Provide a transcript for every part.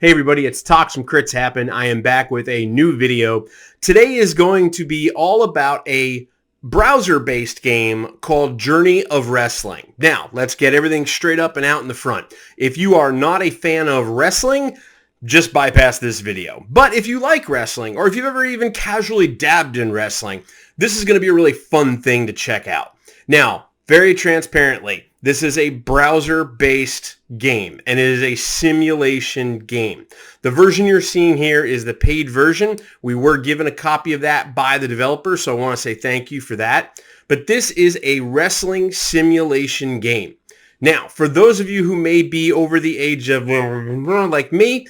Hey everybody, it's Talks from Crits Happen. I am back with a new video. Today is going to be all about a browser-based game called Journey of Wrestling. Now, let's get everything straight up and out in the front. If you are not a fan of wrestling, just bypass this video. But if you like wrestling, or if you've ever even casually dabbed in wrestling, this is going to be a really fun thing to check out. Now, very transparently, this is a browser-based game, and it is a simulation game. The version you're seeing here is the paid version. We were given a copy of that by the developer, so I want to say thank you for that. But this is a wrestling simulation game. Now, for those of you who may be over the age of, like me,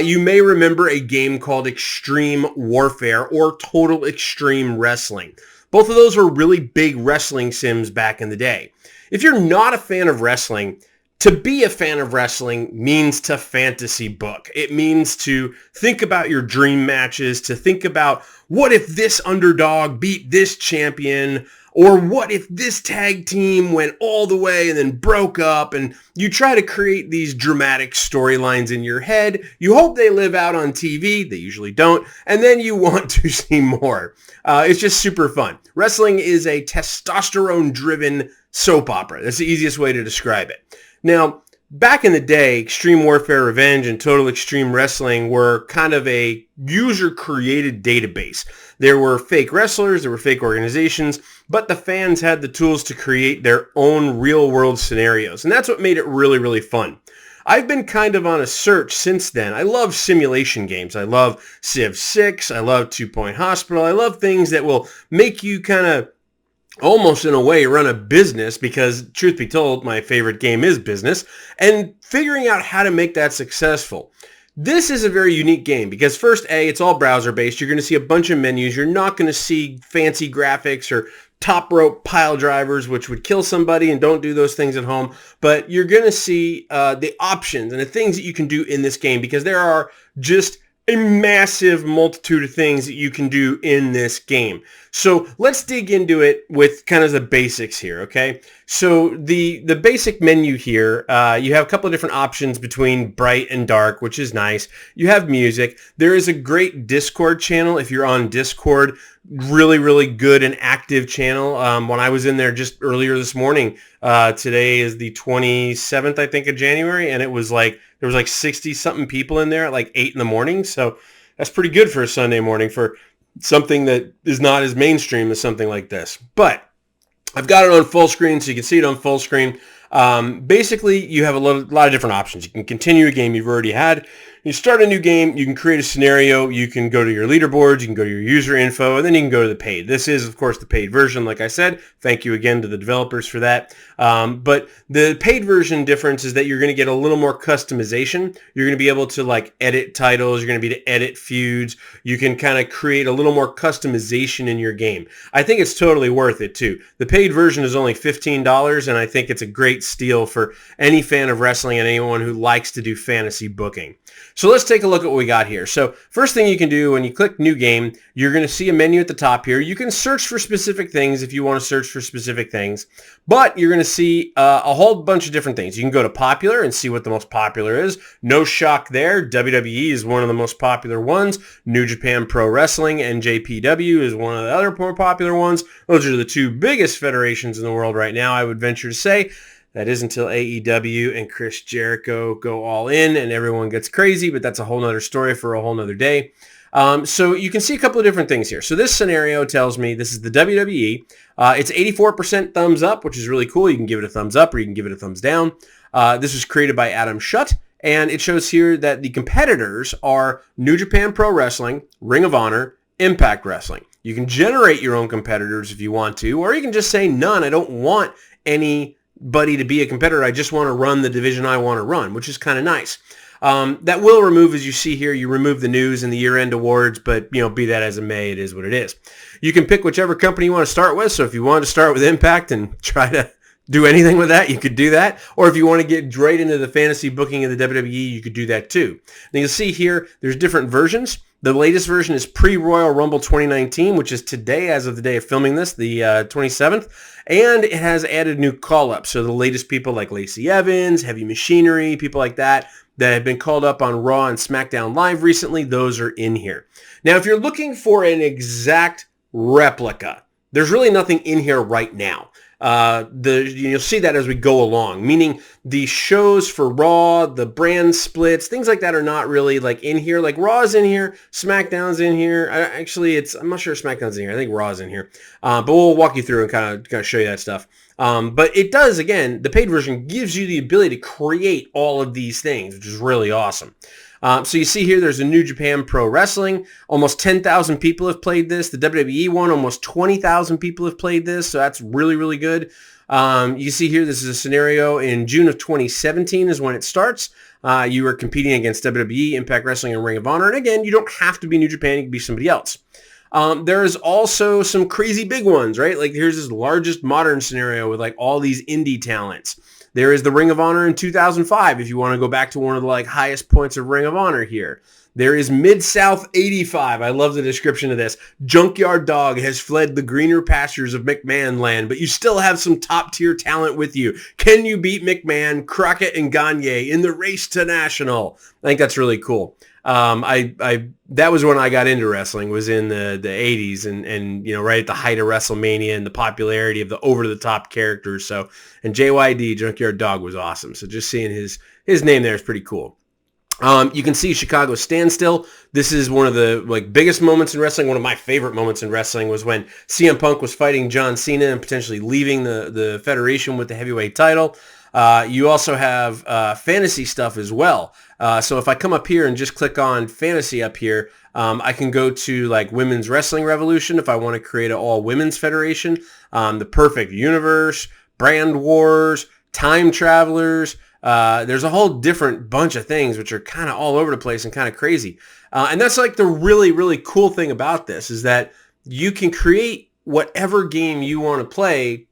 you may remember a game called Extreme Warfare or Total Extreme Wrestling. Both of those were really big wrestling sims back in the day. If you're not a fan of wrestling, to be a fan of wrestling means to fantasy book. It means to think about your dream matches, to think about what if this underdog beat this champion, or what if this tag team went all the way and then broke up, and you try to create these dramatic storylines in your head. You hope they live out on TV. They usually don't. And then you want to see more. It's just super fun. Wrestling is a testosterone-driven soap opera. That's the easiest way to describe it. Now, back in the day, Extreme Warfare Revenge and Total Extreme Wrestling were kind of a user-created database. There were fake wrestlers, there were fake organizations, but the fans had the tools to create their own real-world scenarios, and that's what made it really, really fun. I've been kind of on a search since then. I love simulation games. I love Civ 6. I love Two Point Hospital. I love things that will make you kind of almost in a way run a business, because truth be told, my favorite game is business, and figuring out how to make that successful. This is a very unique game because first, it's all browser based. You're going to see a bunch of menus. You're not going to see fancy graphics or top rope pile drivers, which would kill somebody, and don't do those things at home. But you're going to see the options and the things that you can do in this game, because there are just a massive multitude of things that you can do in this game. So let's dig into it with kind of the basics here, okay? So the basic menu here, you have a couple of different options between bright and dark, which is nice. You have music. There is a great Discord channel if you're on Discord. Really, really good and active channel. When I was in there just earlier this morning, today is the 27th, I think, of January, and it was like, there was like 60-something people in there at like 8 in the morning. So that's pretty good for a Sunday morning for something that is not as mainstream as something like this. But I've got it on full screen, so you can see it on full screen. Basically, you have a lot of different options. You can continue a game you've already had. You start a new game, you can create a scenario, you can go to your leaderboards, you can go to your user info, and then you can go to the paid. This is, of course, the paid version, like I said. Thank you again to the developers for that. But the paid version difference is that you're going to get a little more customization. You're going to be able to like edit titles, you're going to be able to edit feuds. You can kind of create a little more customization in your game. I think it's totally worth it too. The paid version is only $15, and I think it's a great steal for any fan of wrestling and anyone who likes to do fantasy booking. So let's take a look at what we got here. So first thing you can do when you click New Game, you're going to see a menu at the top here. You can search for specific things if you want to search for specific things, but you're going to see a whole bunch of different things. You can go to Popular and see what the most popular is. No shock there. WWE is one of the most popular ones. New Japan Pro Wrestling, NJPW, is one of the other more popular ones. Those are the two biggest federations in the world right now, I would venture to say. That is until AEW and Chris Jericho go all in and everyone gets crazy, but that's a whole nother story for a whole nother day. So you can see a couple of different things here. So this scenario tells me this is the WWE. It's 84% thumbs up, which is really cool. You can give it a thumbs up or you can give it a thumbs down. This was created by Adam Schutt, and it shows here that the competitors are New Japan Pro Wrestling, Ring of Honor, Impact Wrestling. You can generate your own competitors if you want to, or you can just say none. I don't want anybody to be a competitor. I just want to run the division I want to run, which is kind of nice. That will remove, as you see here, you remove the news and the year-end awards, but be that as it may, it is what it is. You can pick whichever company you want to start with. So if you want to start with Impact and try to do anything with that, you could do that. Or if you want to get right into the fantasy booking of the WWE, you could do that too. Now you'll see here, there's different versions. The latest version is pre-Royal Rumble 2019, which is today as of the day of filming this, the 27th. And it has added new call-ups. So the latest people like Lacey Evans, Heavy Machinery, people like that have been called up on Raw and SmackDown Live recently, those are in here. Now, if you're looking for an exact replica, there's really nothing in here right now. You'll see that as we go along, meaning the shows for Raw, the brand splits, things like that are not really like in here. Like Raw's in here, SmackDown's in here. I'm not sure SmackDown's in here. I think Raw's in here. But we'll walk you through and kind of show you that stuff. But it does, again, the paid version gives you the ability to create all of these things, which is really awesome. So you see here, there's a New Japan Pro Wrestling. Almost 10,000 people have played this. The WWE one, almost 20,000 people have played this. So that's really, really good. You see here, this is a scenario in June of 2017 is when it starts. You are competing against WWE, Impact Wrestling, and Ring of Honor. And again, you don't have to be New Japan. You can be somebody else. There's also some crazy big ones, right? Like here's this largest modern scenario with like all these indie talents. There is the Ring of Honor in 2005, if you want to go back to one of the like highest points of Ring of Honor here. There is Mid-South 85. I love the description of this. Junkyard Dog has fled the greener pastures of McMahon land, but you still have some top-tier talent with you. Can you beat McMahon, Crockett, and Gagne in the race to national? I think that's really cool. That was when I got into wrestling, was in the 80s and right at the height of WrestleMania and the popularity of the over-the-top characters. So, and JYD, Junkyard Dog, was awesome. So just seeing his name there is pretty cool. You can see Chicago Standstill. This is one of the biggest moments in wrestling. One of my favorite moments in wrestling was when CM Punk was fighting John Cena and potentially leaving the Federation with the heavyweight title. You also have fantasy stuff as well. So if I come up here and just click on fantasy up here, I can go to Women's Wrestling Revolution if I want to create an all women's federation. The Perfect Universe, Brand Wars, Time Travelers. There's a whole different bunch of things which are kind of all over the place and kind of crazy. And that's the really, really cool thing about this is that you can create whatever game you want to play,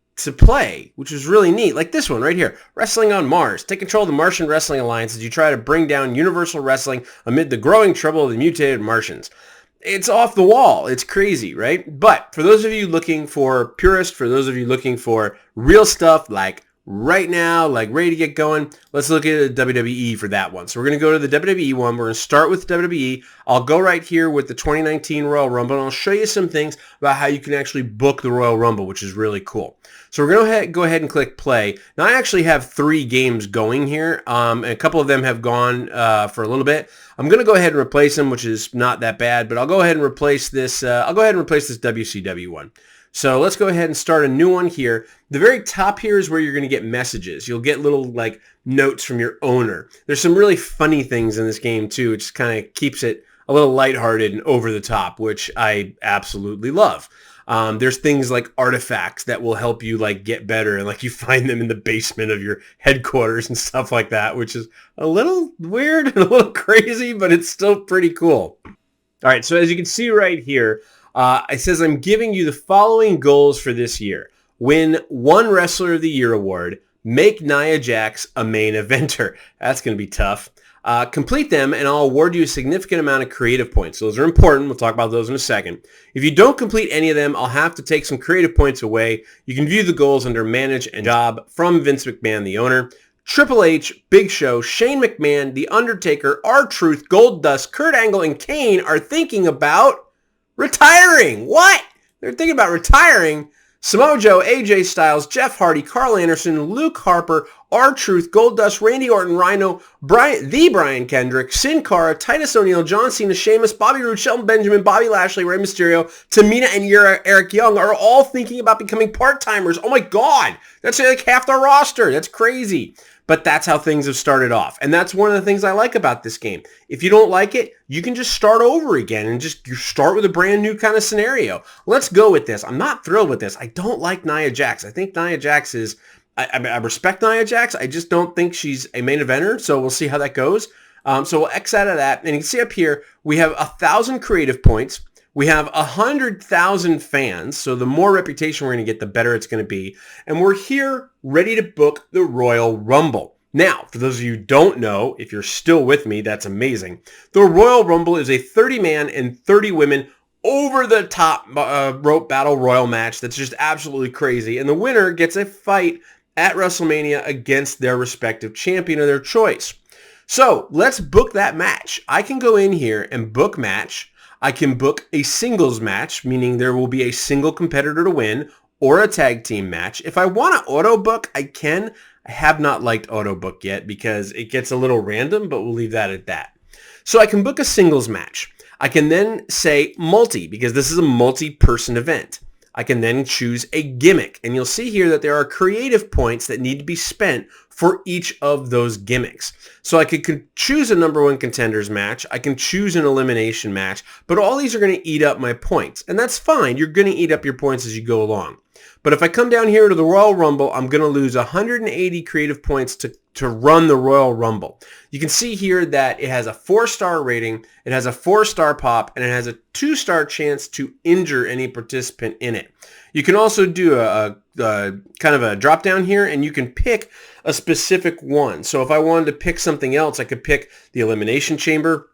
which is really neat. Like this one right here, Wrestling on Mars. Take control of the Martian Wrestling Alliance as you try to bring down Universal Wrestling amid the growing trouble of the mutated Martians. It's off the wall. It's crazy, right? But for those of you looking for purist, for those of you looking for real stuff right now, ready to get going, let's look at the WWE for that one. So we're going to go to the WWE one. We're going to start with WWE. I'll go right here with the 2019 Royal Rumble, and I'll show you some things about how you can actually book the Royal Rumble, which is really cool. So we're going to go ahead and click play. Now, I actually have 3 games going here, and a couple of them have gone for a little bit. I'm going to go ahead and replace them, which is not that bad, but I'll go ahead and replace this. I'll go ahead and replace this WCW one. So let's go ahead and start a new one here. The very top here is where you're going to get messages. You'll get little notes from your owner. There's some really funny things in this game too, which kind of keeps it a little lighthearted and over the top, which I absolutely love. There's things like artifacts that will help you get better, and you find them in the basement of your headquarters and stuff like that, which is a little weird and a little crazy, but it's still pretty cool. All right, so as you can see right here, it says I'm giving you the following goals for this year. Win 1 Wrestler of the Year award. Make Nia Jax a main eventer. That's going to be tough. Complete them and I'll award you a significant amount of creative points. So those are important. We'll talk about those in a second. If you don't complete any of them, I'll have to take some creative points away. You can view the goals under Manage and Job from Vince McMahon, the owner. Triple H, Big Show, Shane McMahon, The Undertaker, R-Truth, Goldust, Kurt Angle, and Kane are thinking about retiring. What? They're thinking about retiring. Samoa Joe, AJ Styles, Jeff Hardy, Carl Anderson, Luke Harper, R-Truth, Goldust, Randy Orton, Rhino, Brian Kendrick, Sin Cara, Titus O'Neil, John Cena, Sheamus, Bobby Roode, Shelton Benjamin, Bobby Lashley, Rey Mysterio, Tamina, and Eric Young are all thinking about becoming part-timers. Oh my God. That's half their roster. That's crazy. But that's how things have started off. And that's one of the things I like about this game. If you don't like it, you can just start over again and you start with a brand new kind of scenario. Let's go with this. I'm not thrilled with this. I don't like Nia Jax. I think Nia Jax is, I respect Nia Jax. I just don't think she's a main eventer. So we'll see how that goes. So we'll X out of that. And you can see up here, we have 1,000 creative points. We have 100,000 fans, so the more reputation we're going to get, the better it's going to be. And we're here ready to book the Royal Rumble. Now, for those of you who don't know, if you're still with me, that's amazing. The Royal Rumble is a 30-man and 30 women over-the-top rope battle royal match that's just absolutely crazy. And the winner gets a fight at WrestleMania against their respective champion of their choice. So let's book that match. I can go in here and book match. I can book a singles match, meaning there will be a single competitor to win, or a tag team match. If I want to auto book, I can. I have not liked auto book yet because it gets a little random, but we'll leave that at that. So I can book a singles match. I can then say multi because this is a multi-person event. I can then choose a gimmick, and you'll see here that there are creative points that need to be spent for each of those gimmicks. So I could choose a number one contenders match. I can choose an elimination match, but all these are going to eat up my points, and that's fine. You're going to eat up your points as you go along. But if I come down here to the Royal Rumble, I'm going to lose 180 creative points to run the Royal Rumble. You can see here that it has a 4-star rating, it has a 4-star pop, and it has a 2-star chance to injure any participant in it. You can also do a kind of a drop down here, and you can pick a specific one. So if I wanted to pick something else, I could pick the Elimination Chamber.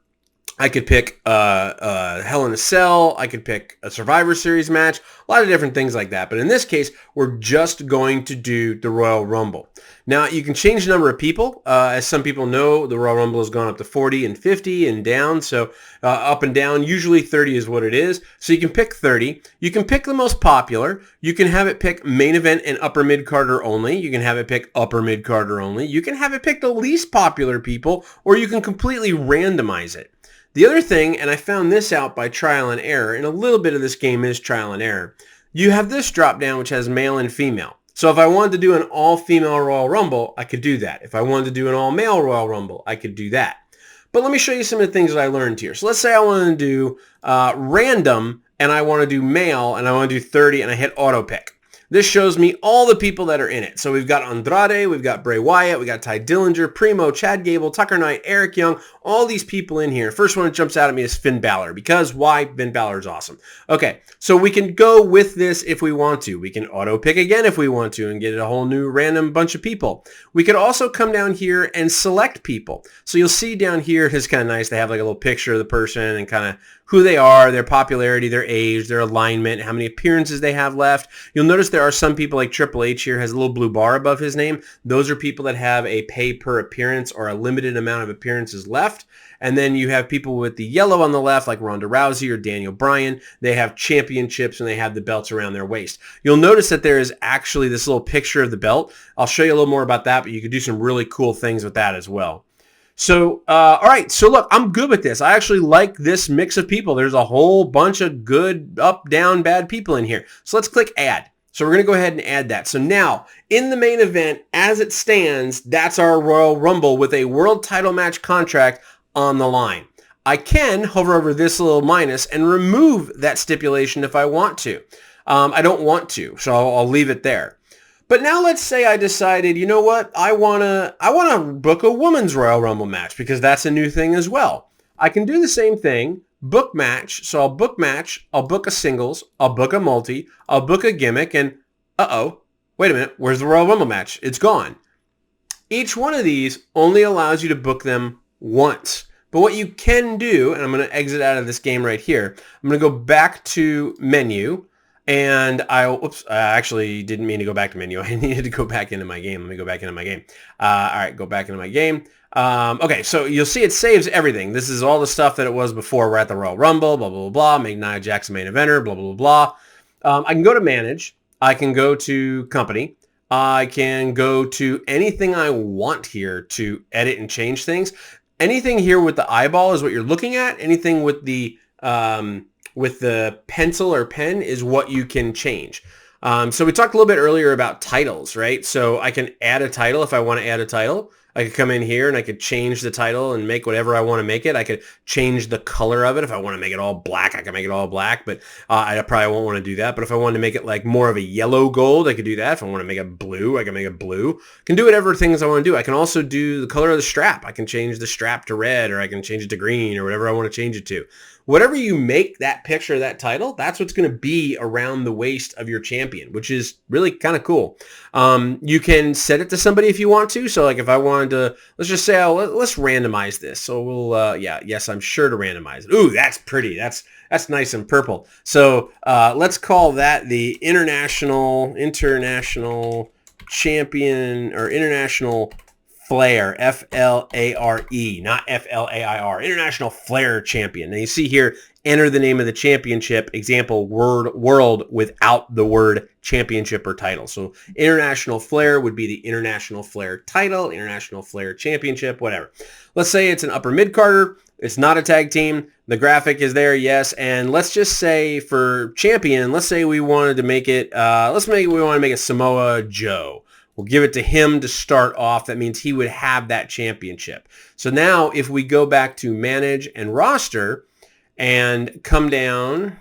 I could pick Hell in a Cell. I could pick a Survivor Series match. A lot of different things like that. But in this case, we're just going to do the Royal Rumble. Now, you can change the number of people. As some people know, the Royal Rumble has gone up to 40 and 50 and down. So up and down, usually 30 is what it is. So you can pick 30. You can pick the most popular. You can have it pick main event and upper mid-carder only. You can have it pick upper mid-carder only. You can have it pick the least popular people, or you can completely randomize it. The other thing, and I found this out by trial and error, and a little bit of this game is trial and error, you have this drop down which has male and female. So if I wanted to do an all-female Royal Rumble, I could do that. If I wanted to do an all-male Royal Rumble, I could do that. But let me show you some of the things that I learned here. So let's say I want to do random, and I want to do male, and I want to do 30, and I hit auto pick. This shows me all the people that are in it. So we've got Andrade, we've got Bray Wyatt, we got Ty Dillinger, Primo, Chad Gable, Tucker Knight, Eric Young, all these people in here. First one that jumps out at me is Finn Balor, because why? Finn Balor is awesome. Okay, so we can go with this if we want to. We can auto pick again if we want to and get a whole new random bunch of people. We could also come down here and select people. So you'll see down here, it's kind of nice. They have like a little picture of the person and kind of who they are, their popularity, their age, their alignment, how many appearances they have left. You'll notice there are some people like Triple H here has a little blue bar above his name. Those are people that have a pay per appearance or a limited amount of appearances left. And then you have people with the yellow on the left like Ronda Rousey or Daniel Bryan. They have championships and they have the belts around their waist. You'll notice that there is actually this little picture of the belt. I'll show you a little more about that, but you could do some really cool things with that as well. So, all right. So look, I'm good with this. I actually like this mix of people. There's a whole bunch of good, up, down, bad people in here. So let's click add. So we're going to go ahead and add that. So now in the main event, as it stands, that's our Royal Rumble with a world title match contract on the line. I can hover over this little minus and remove that stipulation if I want to. I don't want to, so I'll leave it there. But now let's say I decided, you know what, I wanna book a women's Royal Rumble match because that's a new thing as well. I can do the same thing, book match. So I'll book match, I'll book a singles, I'll book a multi, I'll book a gimmick, and wait a minute, where's the Royal Rumble match? It's gone. Each one of these only allows you to book them once. But what you can do, and I'm going to exit out of this game right here, I'm going to go back to menu. And I actually didn't mean to go back to menu. I needed to go back into my game. Let me go back into my game. All right, go back into my game. Okay, so you'll see it saves everything. This is all the stuff that it was before. We're at the Royal Rumble, blah, blah, blah, blah. Make Nia Jax main eventer, blah, blah, blah, blah. I can go to manage. I can go to company. I can go to anything I want here to edit and change things. Anything here with the eyeball is what you're looking at. Anything with the pencil or pen is what you can change. So we talked a little bit earlier about titles, right? So I can add a title if I want to add a title. I could come in here and I could change the title and make whatever I want to make it. I could change the color of it. If I want to make it all black, I can make it all black, but I probably won't want to do that. But if I wanted to make it like more of a yellow gold, I could do that. If I want to make it blue, I can make it blue. I can do whatever things I want to do. I can also do the color of the strap. I can change the strap to red, or I can change it to green, or whatever I want to change it to. whatever you make that picture of that title, that's what's going to be around the waist of your champion, which is really kind of cool. You can set it to somebody if you want to. So like if I wanted to, let's just say, let's randomize this. So we'll, yes, I'm sure to randomize it. Ooh, that's pretty. That's nice and purple. So let's call that the international champion, or international Flair, F-L-A-R-E, not F-L-A-I-R, International Flair Champion. Now you see here, enter the name of the championship, example, world without the word championship or title. So International Flair would be the International Flair title, International Flair Championship, whatever. Let's say it's an upper mid-carder. It's not a tag team. The graphic is there, yes. And let's just say for champion, let's say we wanted to make it, we want to make it Samoa Joe. We'll give it to him to start off. That means he would have that championship. So now if we go back to manage and roster and come down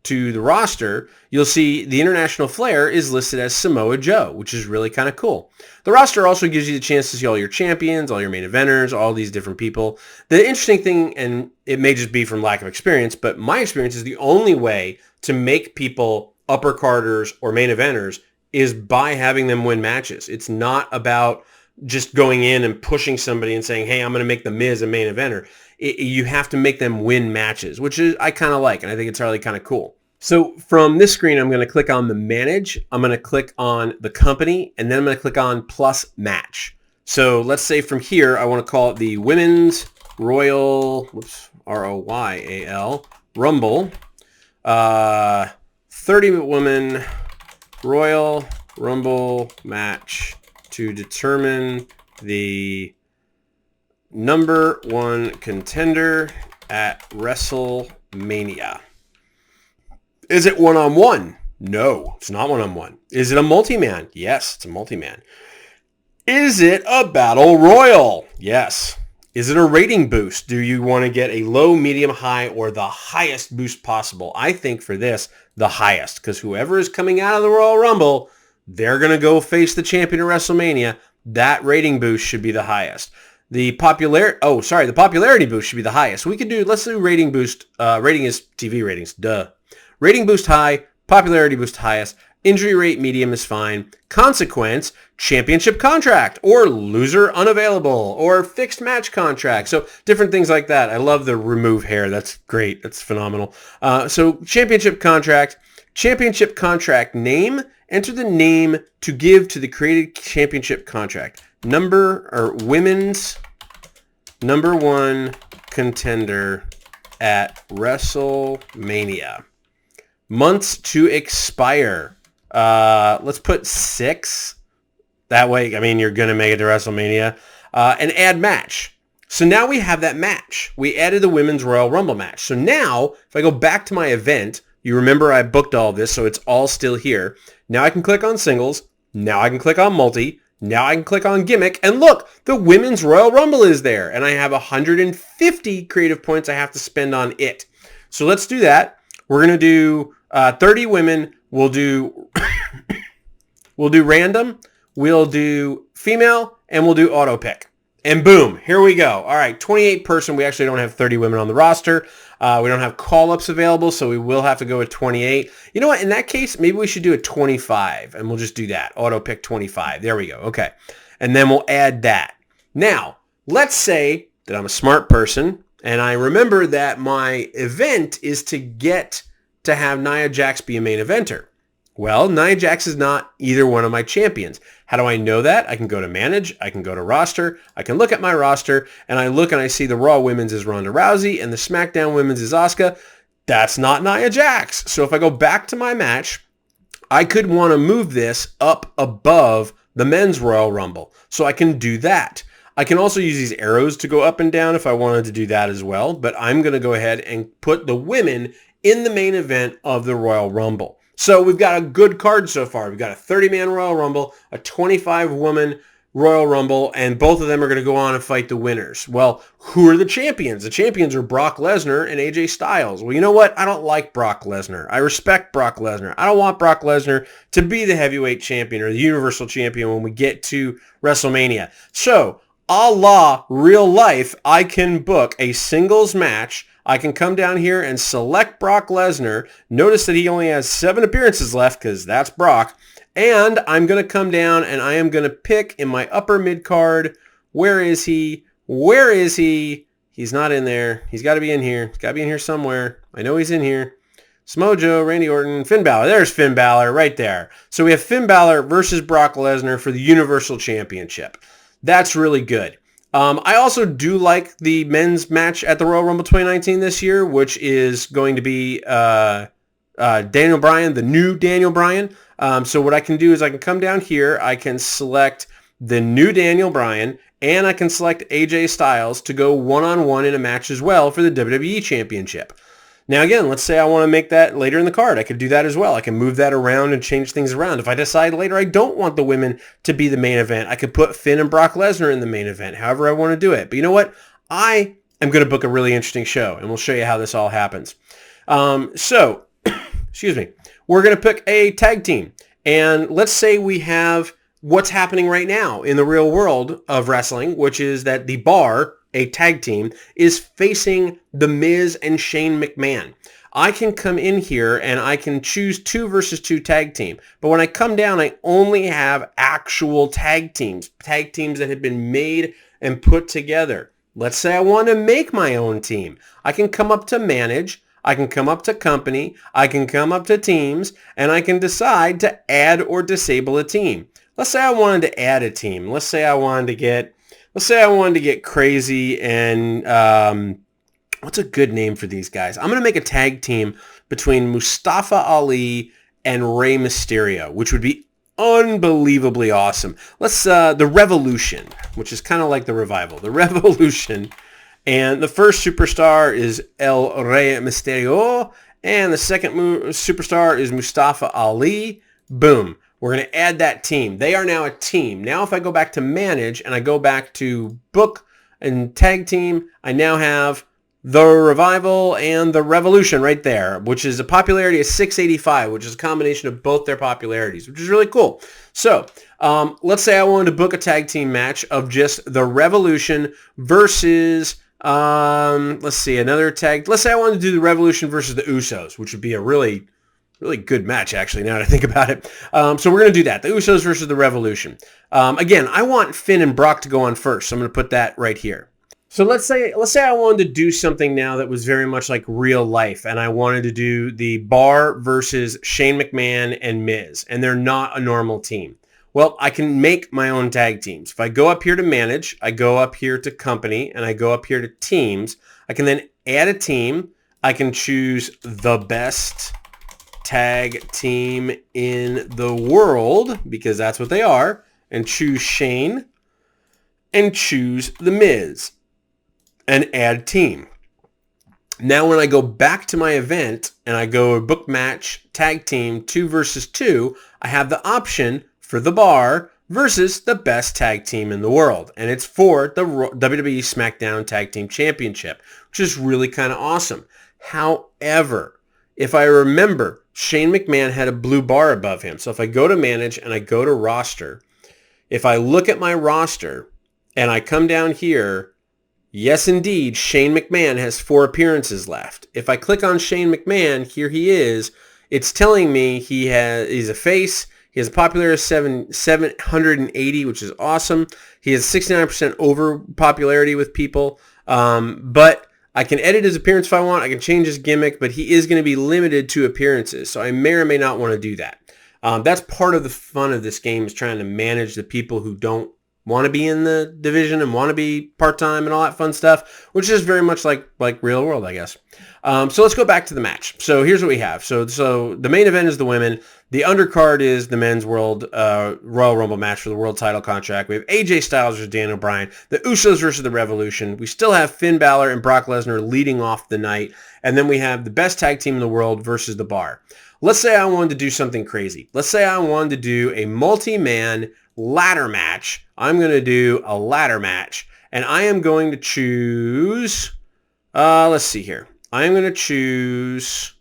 to the roster, you'll see the International Flair is listed as Samoa Joe, which is really kind of cool. The roster also gives you the chance to see all your champions, all your main eventers, all these different people. The interesting thing, and it may just be from lack of experience, but my experience is the only way to make people upper carders or main eventers is by having them win matches. It's not about just going in and pushing somebody and saying, hey, I'm going to make the Miz a main eventer. You have to make them win matches, which is I kind of like, and I think it's really kind of cool. So from this screen, I'm going to click on the manage. I'm going to click on the company, and then I'm going to click on plus match. So let's say from here, I want to call it the Women's Royal, R-O-Y-A-L, Rumble, 30-woman Royal Rumble match to determine the number one contender at WrestleMania. Is it one-on-one? No, it's not one-on-one. Is it a multi-man? Yes, it's a multi-man. Is it a battle royal? Yes. Is it a rating boost? Do you want to get a low, medium, high, or the highest boost possible? I think for this, the highest, because whoever is coming out of the Royal Rumble, they're going to go face the champion of WrestleMania. That rating boost should be the highest. The popularity boost should be the highest. Let's do rating boost. Rating is TV ratings, duh. Rating boost high, popularity boost highest. Injury rate medium is fine. Consequence, championship contract, or loser unavailable, or fixed match contract. So different things like that. I love the remove hair. That's great. That's phenomenal. So championship contract name. Enter the name to give to the created championship contract. Women's number one contender at WrestleMania. Months to expire. Let's put 6. That way, you're going to make it to WrestleMania. And add match. So now we have that match. We added the Women's Royal Rumble match. So now, if I go back to my event, you remember I booked all this, so it's all still here. Now I can click on singles. Now I can click on multi. Now I can click on gimmick. And look, the Women's Royal Rumble is there. And I have 150 creative points I have to spend on it. So let's do that. We're going to do 30 women. We'll do random. We'll do female. And we'll do auto pick. And boom, here we go. All right, 28 person. We actually don't have 30 women on the roster. We don't have call-ups available, so we will have to go with 28. You know what? In that case, maybe we should do a 25, and we'll just do that. Auto pick 25. There we go. Okay. And then we'll add that. Now, let's say that I'm a smart person, and I remember that my event is to get to have Nia Jax be a main eventer. Well, Nia Jax is not either one of my champions. How do I know that? I can go to manage. I can go to roster. I can look at my roster, and I look and I see the Raw Women's is Ronda Rousey, and the SmackDown Women's is Asuka. That's not Nia Jax. So if I go back to my match, I could want to move this up above the Men's Royal Rumble. So I can do that. I can also use these arrows to go up and down if I wanted to do that as well, but I'm going to go ahead and put the women in the main event of the Royal Rumble. So we've got a good card so far. We've got a 30-man Royal Rumble, a 25-woman Royal Rumble, and both of them are going to go on and fight the winners. Well, who are the champions? The champions are Brock Lesnar and AJ Styles. Well, you know what? I don't like Brock Lesnar. I respect Brock Lesnar. I don't want Brock Lesnar to be the heavyweight champion or the universal champion when we get to WrestleMania. So, a la real life, I can book a singles match. I can come down here and select Brock Lesnar. Notice that he only has 7 appearances left because that's Brock. And I'm going to come down and I am going to pick in my upper mid card. Where is he? Where is he? He's not in there. He's got to be in here. He's got to be in here somewhere. I know he's in here. Smojo, Randy Orton, Finn Balor. There's Finn Balor right there. So we have Finn Balor versus Brock Lesnar for the Universal Championship. That's really good. I also do like the men's match at the Royal Rumble 2019 this year, which is going to be Daniel Bryan, the new Daniel Bryan. So what I can do is I can come down here, I can select the new Daniel Bryan, and I can select AJ Styles to go one-on-one in a match as well for the WWE Championship. Now again, let's say I want to make that later in the card. I could do that as well. I can move that around and change things around. If I decide later I don't want the women to be the main event, I could put Finn and Brock Lesnar in the main event, however I want to do it. But you know what? I am going to book a really interesting show, and we'll show you how this all happens. Excuse me, we're going to pick a tag team. And let's say we have what's happening right now in the real world of wrestling, which is that the Bar, a tag team, is facing The Miz and Shane McMahon. I can come in here and I can choose 2 versus 2 tag team. But when I come down, I only have actual tag teams that have been made and put together. Let's say I want to make my own team. I can come up to manage. I can come up to company. I can come up to teams, and I can decide to add or disable a team. Let's say I wanted to add a team. Let's say I wanted to get crazy and what's a good name for these guys? I'm going to make a tag team between Mustafa Ali and Rey Mysterio, which would be unbelievably awesome. Let's the Revolution, which is kind of like the Revival. The Revolution, and the first superstar is El Rey Mysterio, and the second superstar is Mustafa Ali. Boom. We're going to add that team. They are now a team. Now if I go back to manage and I go back to book and tag team, I now have the Revival and the Revolution right there, which is a popularity of 685, which is a combination of both their popularities, which is really cool. So let's say I wanted to book a tag team match of just the Revolution versus, let's say I wanted to do the Revolution versus the Usos, which would be a really good match, actually, now that I think about it. So we're going to do that. The Usos versus the Revolution. Again, I want Finn and Brock to go on first, so I'm going to put that right here. So let's say I wanted to do something now that was very much like real life, and I wanted to do the Bar versus Shane McMahon and Miz, and they're not a normal team. Well, I can make my own tag teams. If I go up here to manage, I go up here to company, and I go up here to teams, I can then add a team. I can choose the best tag team in the world, because that's what they are, and choose Shane and choose The Miz and add team. Now when I go back to my event and I go book match tag team 2 versus 2, I have the option for the Bar versus the best tag team in the world, and it's for the WWE SmackDown Tag Team Championship, which is really kind of awesome. However, if I remember, Shane McMahon had a blue bar above him. So if I go to manage and I go to roster, if I look at my roster and I come down here, yes, indeed, Shane McMahon has 4 appearances left. If I click on Shane McMahon, here he is. It's telling me he's a face. He has a popularity of 780, which is awesome. He has 69% over popularity with people. But I can edit his appearance if I want. I can change his gimmick, but he is going to be limited to appearances. So I may or may not want to do that. That's part of the fun of this game, is trying to manage the people who don't want to be in the division and want to be part-time and all that fun stuff, which is very much like real world, I guess. So let's go back to the match. So here's what we have. So the main event is the women. The undercard is the men's Royal Rumble match for the world title contract. We have AJ Styles versus Daniel Bryan, the Usos versus the Revolution. We still have Finn Balor and Brock Lesnar leading off the night. And then we have the best tag team in the world versus the Bar. Let's say I wanted to do something crazy. Let's say I wanted to do a multi-man ladder match. I'm going to do a ladder match, and I am going to choose, let's see here. I'm going to choose,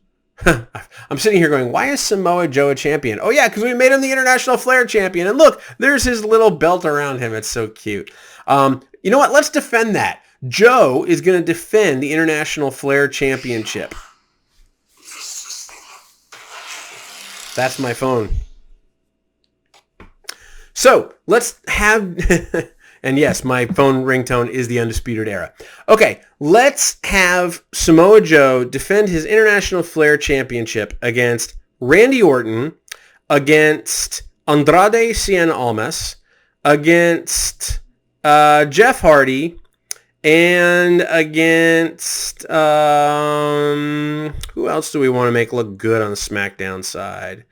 I'm sitting here going, why is Samoa Joe a champion? Oh yeah, because we made him the International Flair champion, and look, there's his little belt around him. It's so cute. You know what? Let's defend that. Joe is going to defend the International Flair Championship. That's my phone. So let's have, and yes, my phone ringtone is the Undisputed Era. Okay, let's have Samoa Joe defend his International Flair Championship against Randy Orton, against Andrade Cien Almas, against Jeff Hardy, and against, who else do we want to make look good on the SmackDown side?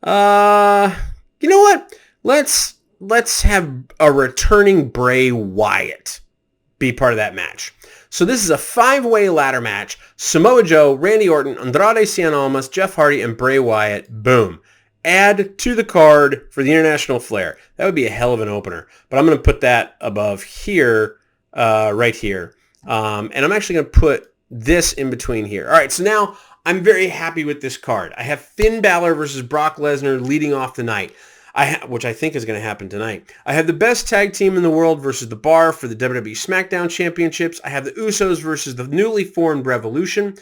You know what? Let's have a returning Bray Wyatt be part of that match. So this is a 5-way ladder match. Samoa Joe, Randy Orton, Andrade Cien Almas, Jeff Hardy, and Bray Wyatt. Boom. Add to the card for the International Flair. That would be a hell of an opener. But I'm going to put that above here, right here. And I'm actually going to put this in between here. All right, so now I'm very happy with this card. I have Finn Balor versus Brock Lesnar leading off the night, which I think is going to happen tonight. I have the best tag team in the world versus The Bar for the WWE SmackDown Championships. I have the Usos versus the newly formed Revolution.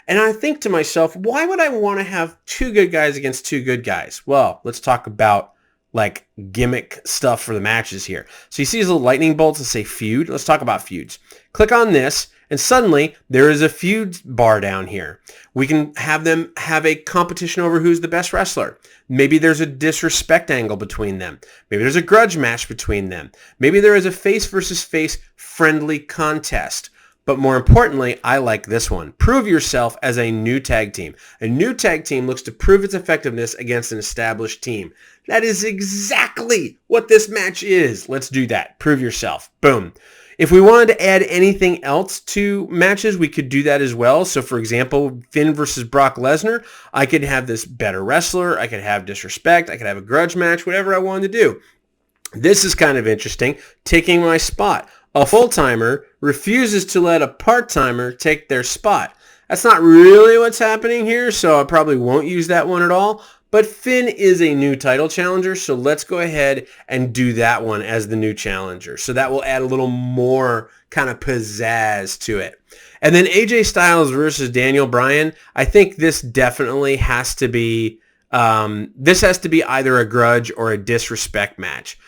And I think to myself, why would I want to have two good guys against two good guys? Well, let's talk about like gimmick stuff for the matches here. So you see these little lightning bolts that say feud. Let's talk about feuds. Click on this, and suddenly there is a feud bar down here. We can have them have a competition over who's the best wrestler. Maybe there's a disrespect angle between them. Maybe there's a grudge match between them. Maybe there is a face versus face friendly contest. But more importantly, I like this one. Prove yourself as a new tag team. A new tag team looks to prove its effectiveness against an established team. That is exactly what this match is. Let's do that. Prove yourself. Boom. If we wanted to add anything else to matches, we could do that as well. So for example, Finn versus Brock Lesnar, I could have this better wrestler. I could have disrespect. I could have a grudge match, whatever I wanted to do. This is kind of interesting. Taking my spot. A full-timer refuses to let a part-timer take their spot. That's not really what's happening here, so I probably won't use that one at all. But Finn is a new title challenger, so let's go ahead and do that one as the new challenger. So that will add a little more kind of pizzazz to it. And then AJ Styles versus Daniel Bryan. I think this definitely has to be, either a grudge or a disrespect match.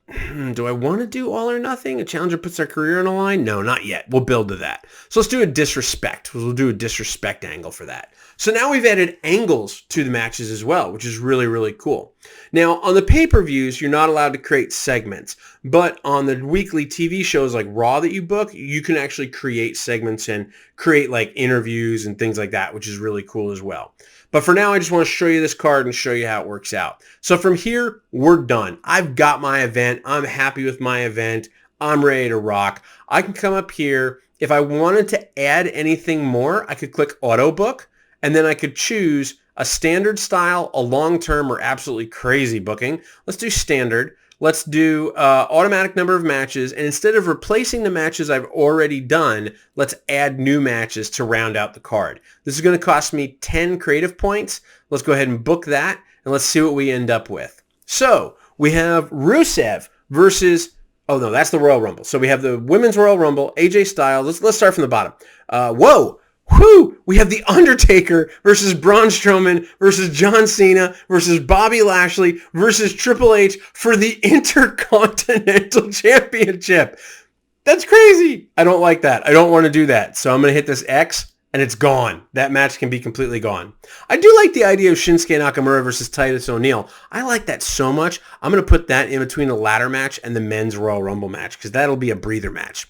Do I want to do all or nothing? A challenger puts their career on the line? No, not yet. We'll build to that. So let's do a disrespect. We'll do a disrespect angle for that. So now we've added angles to the matches as well, which is really, really cool. Now, on the pay-per-views, you're not allowed to create segments. But on the weekly TV shows like Raw that you book, you can actually create segments and create like interviews and things like that, which is really cool as well. But for now, I just want to show you this card and show you how it works out. So from here, we're done. I've got my event. I'm happy with my event. I'm ready to rock. I can come up here. If I wanted to add anything more, I could click Auto Book, and then I could choose a standard style, a long-term, or absolutely crazy booking. Let's do standard. Let's do automatic number of matches, and instead of replacing the matches I've already done, let's add new matches to round out the card. This is going to cost me 10 creative points. Let's go ahead and book that, and let's see what we end up with. So we have Rusev versus, oh no, that's the Royal Rumble. So we have the Women's Royal Rumble, AJ Styles. Let's start from the bottom. Whoo! We have The Undertaker versus Braun Strowman versus John Cena versus Bobby Lashley versus Triple H for the Intercontinental Championship. That's crazy. I don't like that. I don't want to do that. So I'm going to hit this X and it's gone. That match can be completely gone. I do like the idea of Shinsuke Nakamura versus Titus O'Neil. I like that so much. I'm going to put that in between the ladder match and the Men's Royal Rumble match because that'll be a breather match.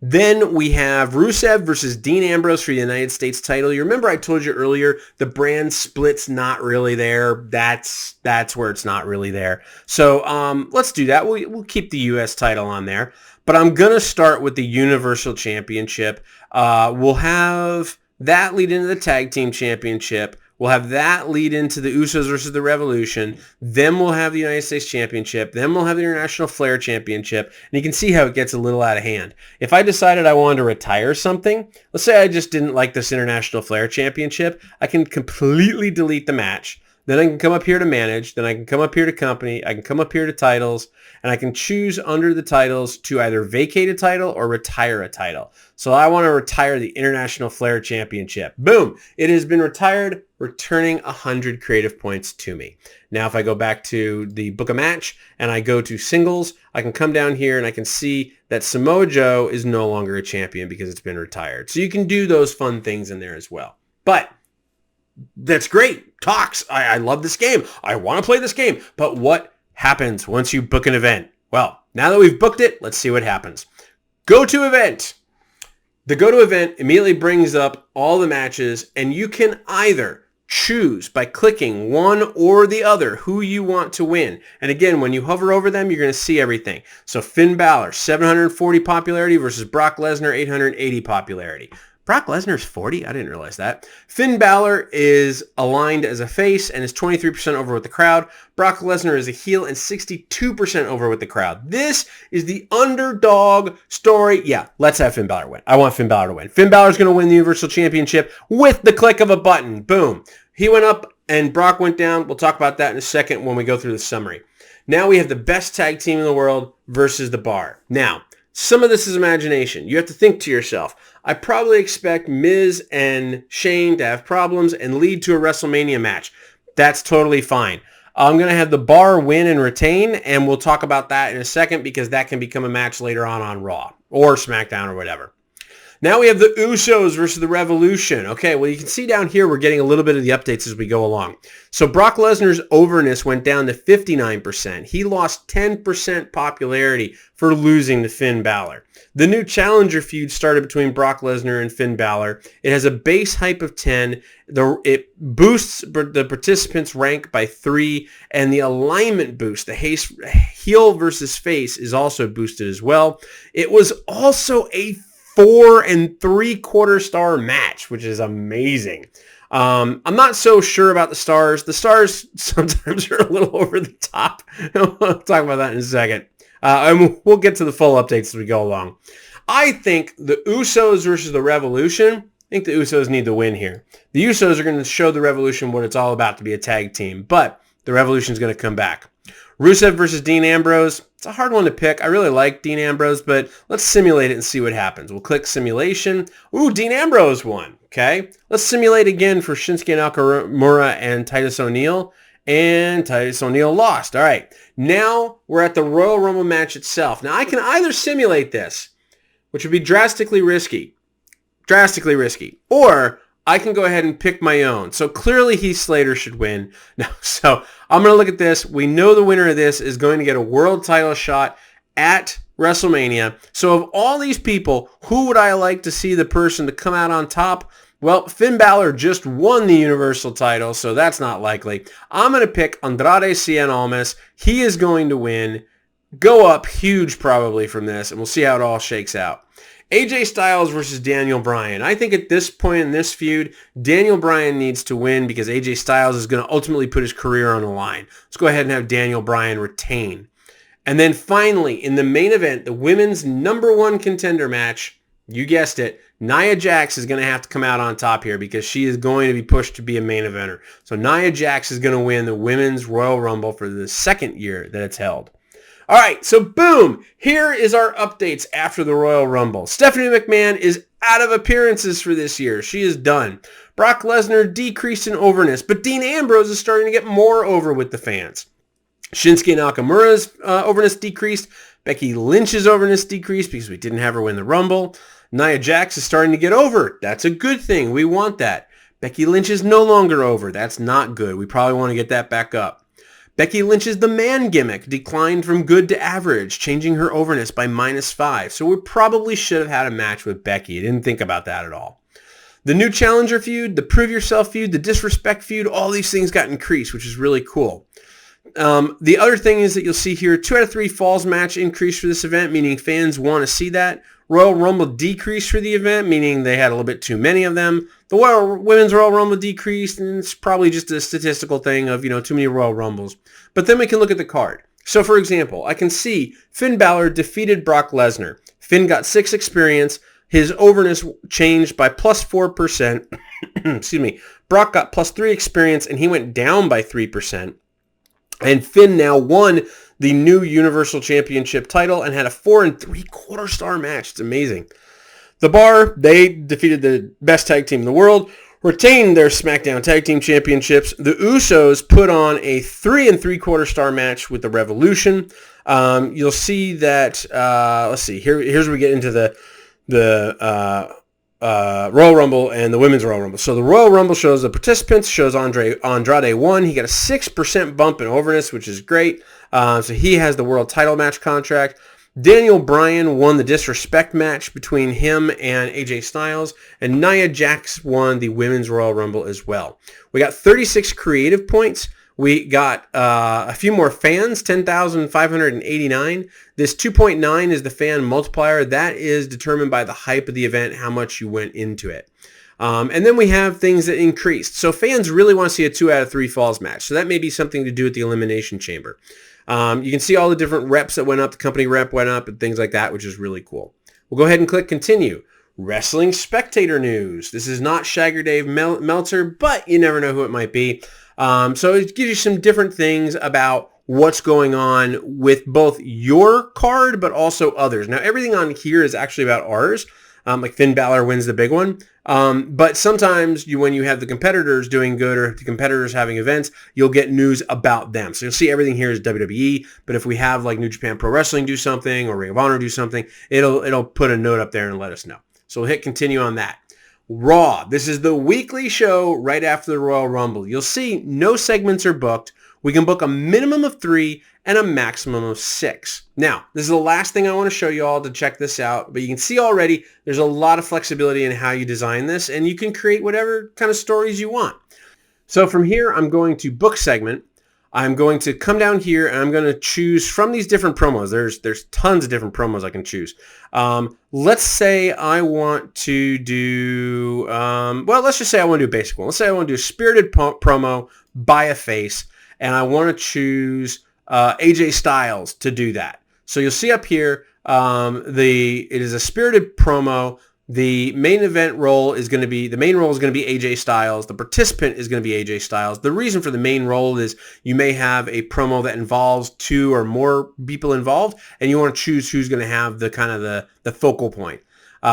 Then we have Rusev versus Dean Ambrose for the United States title. You remember I told you earlier the brand split's not really there. That's where it's not really there. So let's do that. We'll keep the U.S. title on there. But I'm going to start with the Universal Championship. We'll have that lead into the Tag Team Championship. We'll have that lead into the Usos versus the Revolution. Then we'll have the United States Championship. Then we'll have the International Flair Championship. And you can see how it gets a little out of hand. If I decided I wanted to retire something, let's say I just didn't like this International Flair Championship, I can completely delete the match. Then I can come up here to manage. Then I can come up here to company. I can come up here to titles, and I can choose under the titles to either vacate a title or retire a title. So I want to retire the International Flair Championship. Boom. It has been retired, returning 100 creative points to me. Now, if I go back to the book a match and I go to singles, I can come down here and I can see that Samoa Joe is no longer a champion because it's been retired. So you can do those fun things in there as well. But that's great. Talks. I love this game. I want to play this game. But what happens once you book an event? Well, now that we've booked it, let's see what happens. Go to event. The go to event immediately brings up all the matches, and you can either choose by clicking one or the other who you want to win. And again, when you hover over them, you're going to see everything. So Finn Balor, 740 popularity versus Brock Lesnar, 880 popularity. Brock Lesnar's 40? I didn't realize that. Finn Balor is aligned as a face and is 23% over with the crowd. Brock Lesnar is a heel and 62% over with the crowd. This is the underdog story. Yeah, let's have Finn Balor win. I want Finn Balor to win. Finn Balor's going to win the Universal Championship with the click of a button. Boom. He went up and Brock went down. We'll talk about that in a second when we go through the summary. Now we have the best tag team in the world versus the Bar. Now, some of this is imagination. You have to think to yourself, I probably expect Miz and Shane to have problems and lead to a WrestleMania match. That's totally fine. I'm going to have the Bar win and retain, and we'll talk about that in a second because that can become a match later on Raw or SmackDown or whatever. Now we have the Usos versus the Revolution. Okay, well, you can see down here we're getting a little bit of the updates as we go along. So Brock Lesnar's overness went down to 59%. He lost 10% popularity for losing to Finn Balor. The new Challenger feud started between Brock Lesnar and Finn Balor. It has a base hype of 10. It boosts the participants' rank by 3, and the alignment boost, the heel versus face, is also boosted as well. It was also a 4 3/4 star match, which is amazing. I'm not so sure about the stars. The stars sometimes are a little over the top. We'll talk about that in a second. And we'll get to the full updates as we go along. I think the Usos versus the Revolution, I think the Usos need to win here. The Usos are going to show the Revolution what it's all about to be a tag team, but the Revolution is going to come back. Rusev versus Dean Ambrose. It's a hard one to pick. I really like Dean Ambrose, but let's simulate it and see what happens. We'll click simulation. Ooh, Dean Ambrose won. Okay. Let's simulate again for Shinsuke Nakamura and Titus O'Neil. And Titus O'Neil lost. All right. Now we're at the Royal Rumble match itself. Now I can either simulate this, which would be drastically risky, or I can go ahead and pick my own. So clearly Heath Slater should win. No, so I'm going to look at this. We know the winner of this is going to get a world title shot at WrestleMania. So of all these people, who would I like to see the person to come out on top? Well, Finn Balor just won the Universal title, so that's not likely. I'm going to pick Andrade Cien Almas. He is going to win. Go up huge probably from this, and we'll see how it all shakes out. AJ Styles versus Daniel Bryan. I think at this point in this feud, Daniel Bryan needs to win because AJ Styles is going to ultimately put his career on the line. Let's go ahead and have Daniel Bryan retain. And then finally, in the main event, the women's #1 contender match, you guessed it, Nia Jax is going to have to come out on top here because she is going to be pushed to be a main eventer. So Nia Jax is going to win the Women's Royal Rumble for the second year that it's held. All right, so boom, here is our updates after the Royal Rumble. Stephanie McMahon is out of appearances for this year. She is done. Brock Lesnar decreased in overness, but Dean Ambrose is starting to get more over with the fans. Shinsuke Nakamura's overness decreased. Becky Lynch's overness decreased because we didn't have her win the Rumble. Nia Jax is starting to get over. That's a good thing. We want that. Becky Lynch is no longer over. That's not good. We probably want to get that back up. Becky Lynch's The Man gimmick declined from good to average, changing her overness by -5. So we probably should have had a match with Becky. I didn't think about that at all. The new Challenger feud, the Prove Yourself feud, the Disrespect feud, all these things got increased, which is really cool. The other thing is that you'll see here, 2 out of 3 falls match increased for this event, meaning fans want to see that. Royal Rumble decreased for the event, meaning they had a little bit too many of them. The Women's Royal Rumble decreased, and it's probably just a statistical thing of, too many Royal Rumbles. But then we can look at the card. So, for example, I can see Finn Balor defeated Brock Lesnar. Finn got 6 experience. His overness changed by plus 4%. Excuse me. Brock got plus 3 experience, and he went down by 3%. And Finn now won the new Universal Championship title and had a 4 3/4 star match. It's amazing. The Bar, they defeated the best tag team in the world, retained their SmackDown Tag Team Championships. The Usos put on a 3 3/4 star match with the Revolution. You'll see that, let's see, here's where we get into the Royal Rumble and the Women's Royal Rumble. So the Royal Rumble shows the participants, shows Andrade won. He got a 6% bump in overness, which is great. So he has the world title match contract. Daniel Bryan won the Disrespect match between him and AJ Styles, and Nia Jax won the Women's Royal Rumble as well. We got 36 creative points. We got a few more fans, 10,589. This 2.9 is the fan multiplier. That is determined by the hype of the event, how much you went into it. And then we have things that increased. So fans really want to see a 2 out of 3 falls match. So that may be something to do with the Elimination Chamber. You can see all the different reps that went up. The company rep went up and things like that, which is really cool. We'll go ahead and click continue. Wrestling Spectator News. This is not Shagger Dave Meltzer, but you never know who it might be. So it gives you some different things about what's going on with both your card, but also others. Now, everything on here is actually about ours. Like Finn Balor wins the big one. But sometimes when you have the competitors doing good or the competitors having events, you'll get news about them. So you'll see everything here is WWE. But if we have like New Japan Pro Wrestling do something or Ring of Honor do something, it'll put a note up there and let us know. So we'll hit continue on that. Raw. This is the weekly show right after the Royal Rumble. You'll see no segments are booked. We can book a minimum of 3 and a maximum of 6. Now, this is the last thing I want to show you all to check this out, but you can see already there's a lot of flexibility in how you design this, and you can create whatever kind of stories you want. So from here, I'm going to book segment. I'm going to come down here and I'm going to choose from these different promos. There's tons of different promos I can choose. Let's say I want to do, well, let's just say I want to do a basic one. Let's say I want to do a spirited promo by a face, and I want to choose AJ Styles to do that. So you'll see up here, it is a spirited promo. The main role is going to be AJ Styles. The participant is going to be AJ Styles. The reason for the main role is you may have a promo that involves 2 or more people involved, and you want to choose who's going to have the kind of the focal point.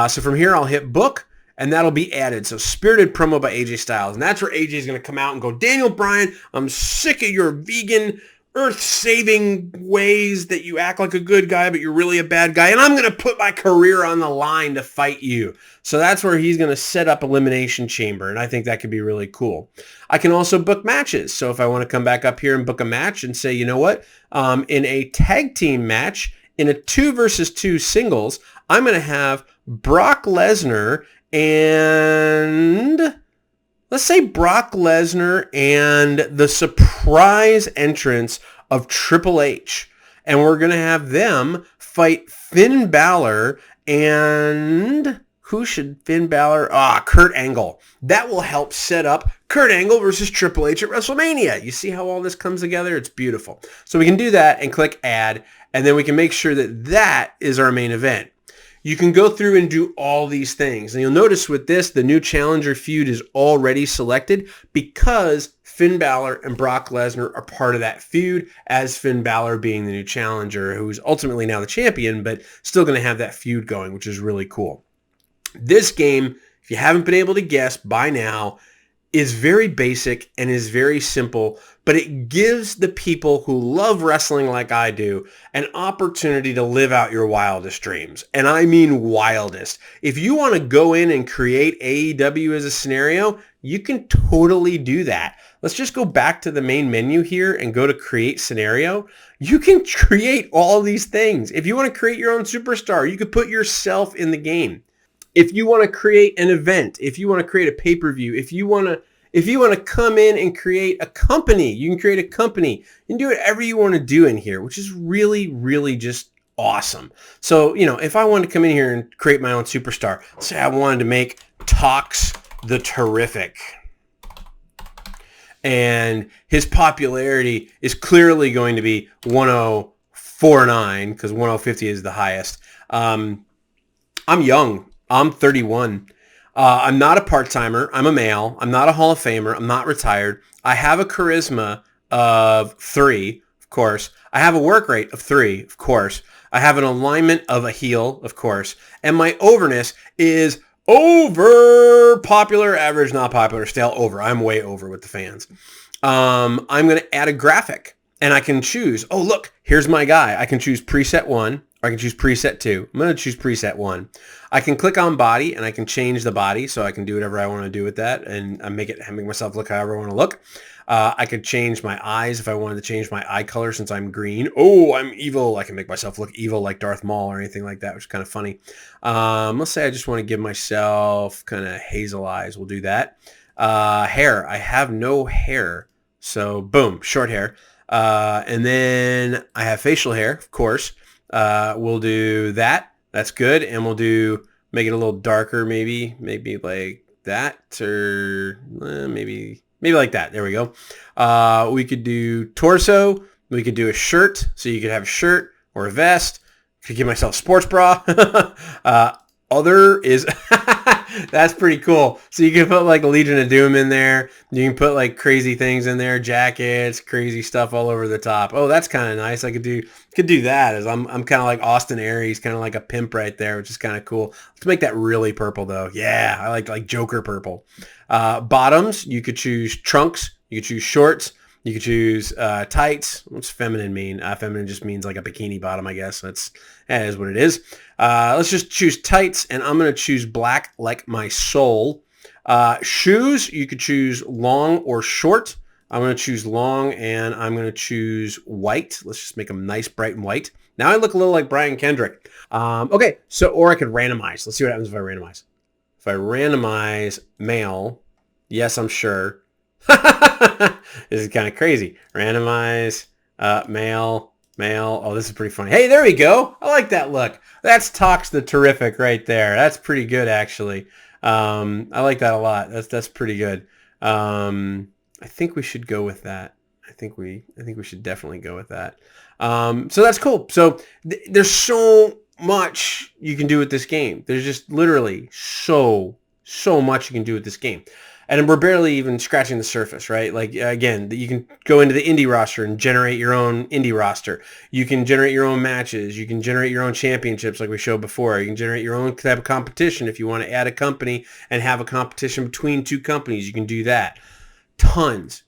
So from here, I'll hit book, and that'll be added. So spirited promo by AJ Styles, and that's where AJ is going to come out and go, Daniel Bryan, I'm sick of your vegan earth-saving ways that you act like a good guy, but you're really a bad guy, and I'm going to put my career on the line to fight you. So that's where he's going to set up Elimination Chamber, and I think that could be really cool. I can also book matches. So if I want to come back up here and book a match and say, you know what, in a tag team match, in a 2 versus 2 singles, I'm going to have Brock Lesnar and... let's say Brock Lesnar and the surprise entrance of Triple H. And we're going to have them fight Finn Balor and... who should Finn Balor? Kurt Angle. That will help set up Kurt Angle versus Triple H at WrestleMania. You see how all this comes together? It's beautiful. So we can do that and click add, and then we can make sure that that is our main event. You can go through and do all these things. And you'll notice with this, the new challenger feud is already selected because Finn Balor and Brock Lesnar are part of that feud, as Finn Balor being the new challenger, who's ultimately now the champion, but still going to have that feud going, which is really cool. This game, if you haven't been able to guess by now, is very basic and is very simple, but it gives the people who love wrestling like I do an opportunity to live out your wildest dreams. And I mean wildest. If you want to go in and create AEW as a scenario, you can totally do that. Let's just go back to the main menu here and go to create scenario. You can create all these things. If you want to create your own superstar, you could put yourself in the game. If you want to create an event, if you want to create a pay-per-view, if you want to come in and create a company, you can create a company. You can do whatever you want to do in here, which is really, really just awesome. So, you know, if I wanted to come in here and create my own superstar, say I wanted to make Tox the Terrific, and his popularity is clearly going to be 1049 because 1050 is the highest. I'm young. I'm 31. I'm not a part-timer. I'm a male. I'm not a Hall of Famer. I'm not retired. I have a charisma of 3, of course. I have a work rate of 3, of course. I have an alignment of a heel, of course. And my overness is over popular, average, not popular, stale, over. I'm way over with the fans. I'm going to add a graphic, and I can choose, oh, look, here's my guy. I can choose preset 1, or I can choose preset 2. I'm going to choose preset 1. I can click on body, and I can change the body, so I can do whatever I want to do with that, and I make myself look however I want to look. I could change my eyes if I wanted to change my eye color since I'm green. Oh, I'm evil. I can make myself look evil like Darth Maul or anything like that, which is kind of funny. Let's say I just want to give myself kind of hazel eyes. We'll do that. Hair. I have no hair. So boom, short hair. And then I have facial hair, of course. We'll do that. That's good. And we'll make it a little darker, maybe like that, or maybe like that. There we go. We could do torso. We could do a shirt. So you could have a shirt or a vest. Could give myself a sports bra. Other is that's pretty cool. So you can put like a Legion of Doom in there. You can put like crazy things in there, jackets, crazy stuff all over the top. Oh, that's kind of nice. I could do that. As I'm kind of like Austin Aries, kind of like a pimp right there, which is kind of cool. Let's make that really purple though. Yeah, I like Joker purple. Bottoms, you could choose trunks. You could choose shorts. You could choose tights. What's feminine mean? Feminine just means like a bikini bottom, I guess. That is what it is. Let's just choose tights, and I'm going to choose black like my soul. Shoes, you could choose long or short. I'm going to choose long, and I'm going to choose white. Let's just make them nice, bright, and white. Now I look a little like Brian Kendrick. Okay, or I could randomize. Let's see what happens if I randomize. If I randomize male, yes, I'm sure. This is kind of crazy. Randomize male. Oh, this is pretty funny. Hey, there we go. I like that look. That's Tox the Terrific right there. That's pretty good, actually. I like that a lot. That's pretty good. I think we should go with that. I think we should definitely go with that. So that's cool. So there's so much you can do with this game. There's just literally so much you can do with this game. And we're barely even scratching the surface, right? Like, again, you can go into the indie roster and generate your own indie roster. You can generate your own matches. You can generate your own championships like we showed before. You can generate your own type of competition. If you want to add a company and have a competition between 2 companies, you can do that. Tons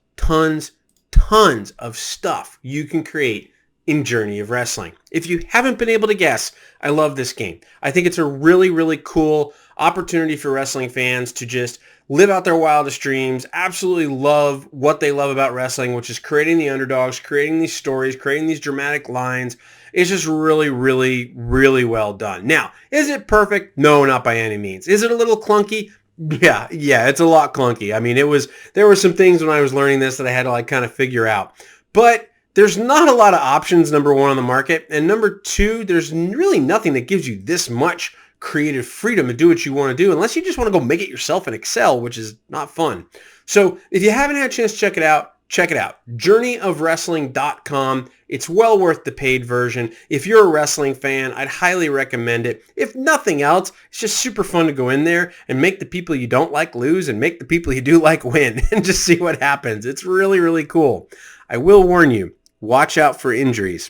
of stuff you can create in Journey of Wrestling. If you haven't been able to guess, I love this game. I think it's a really, really cool opportunity for wrestling fans to just live out their wildest dreams, absolutely love what they love about wrestling, which is creating the underdogs, creating these stories, creating these dramatic lines. It's just really, really, really well done. Now, is it perfect? No, not by any means. Is it a little clunky? Yeah, it's a lot clunky. I mean, there were some things when I was learning this that I had to like kind of figure out. But there's not a lot of options, number 1, on the market. And number 2, there's really nothing that gives you this much creative freedom to do what you want to do, unless you just want to go make it yourself in Excel, which is not fun. So if you haven't had a chance to check it out, journeyofwrestling.com. It's well worth the paid version. If you're a wrestling fan, I'd highly recommend it. If nothing else, it's just super fun to go in there and make the people you don't like lose and make the people you do like win and just see what happens. It's really, really cool. I will warn you, watch out for injuries.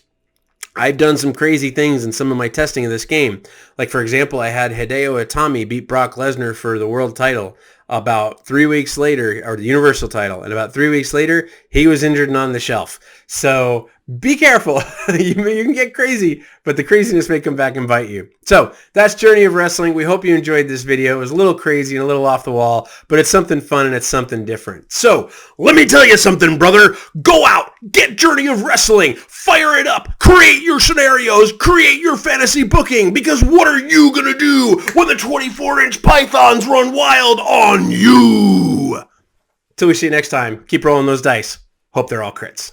I've done some crazy things in some of my testing of this game. Like, for example, I had Hideo Itami beat Brock Lesnar for the world title about 3 weeks later, or the Universal title. And about 3 weeks later, he was injured and on the shelf. So be careful. You can get crazy, but the craziness may come back and bite you. So that's Journey of Wrestling. We hope you enjoyed this video. It was a little crazy and a little off the wall, but it's something fun and it's something different. So let me tell you something, brother. Go out, get Journey of Wrestling, fire it up, create your scenarios, create your fantasy booking, because what are you going to do when the 24-inch pythons run wild on you? Till we see you next time, keep rolling those dice. Hope they're all crits.